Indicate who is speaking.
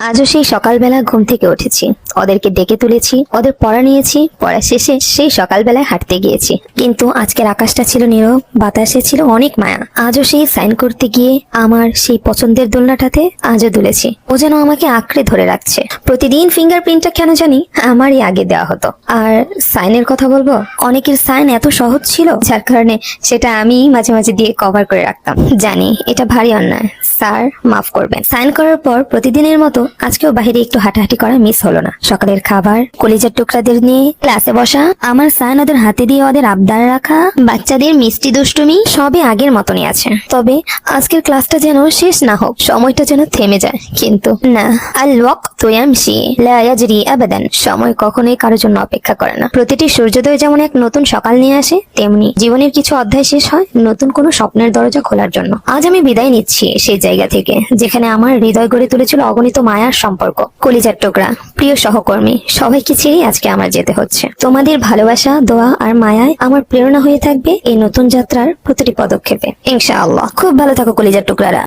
Speaker 1: আজও সেই সকালবেলা ঘুম থেকে উঠেছি, ওদেরকে ডেকে তুলেছি, ওদের পড়া নিয়েছি, পড়া শেষে সেই সকালবেলায় হাঁটতে গিয়েছি। কিন্তু আজকের আকাশটা ছিল নীরব, বাতাসে ছিল অনেক মায়া। আজও সেই সাইন করতে গিয়ে আমার সেই পছন্দের দোলনাটাতে আজও দুলেছি। ও যেন আমাকে আঁকড়ে ধরে রাখছে। প্রতিদিন ফিঙ্গারপ্রিন্টটা কেন জানি আমারই আগে দেওয়া হতো। আর সাইনের কথা বলবো, অনেকের সাইন এত সহজ ছিল যার কারণে সেটা আমি মাঝে মাঝে দিয়ে কভার করে রাখতাম। জানি এটা ভারী অন্যায়, স্যার মাফ করবেন। সাইন করার পর প্রতিদিনের মতো আজকেও বাইরে একটু হাঁটাহাঁটি করা মিস হলো না। সকালের খাবার, কলিজার টুকরাদের নিয়ে ক্লাসে বসা, আমার সাইন ওদের হাতে দিয়ে ওদের আবদার রাখা, বাচ্চাদের মিষ্টি দুষ্টুমি সবই আগের মতনই আছে। তবে আজকের ক্লাসটা যেন শেষ না হোক, সময়টা যেন থেমে যায়। কিন্তু না, আল ওয়াক্তু ইয়ামশি লা ইয়াজরি আবাদান। সময় কখনোই কারোর জন্য অপেক্ষা করে না। প্রতিটি সূর্যোদয় যেমন এক নতুন সকাল নিয়ে আসে, তেমনি জীবনের কিছু অধ্যায় শেষ হয় নতুন কোনো স্বপ্নের দরজা খোলার জন্য। আজ আমি বিদায় নিচ্ছি সেই জায়গা থেকে যেখানে আমার হৃদয় গড়ে তুলেছিল অগণিত মায়ার সম্পর্ক। কলিজার টুকরা, প্রিয় সহকর্মী, সবাইকে ছেড়ে আজকে আমার যেতে হচ্ছে। তোমাদের ভালোবাসা, দোয়া আর মায়ায় আমার প্রেরণা হয়ে থাকবে এই নতুন যাত্রার প্রতিটি পদক্ষেপে, ইনশাআল্লাহ। খুব ভালো থাকো কলিজার টুকরারা।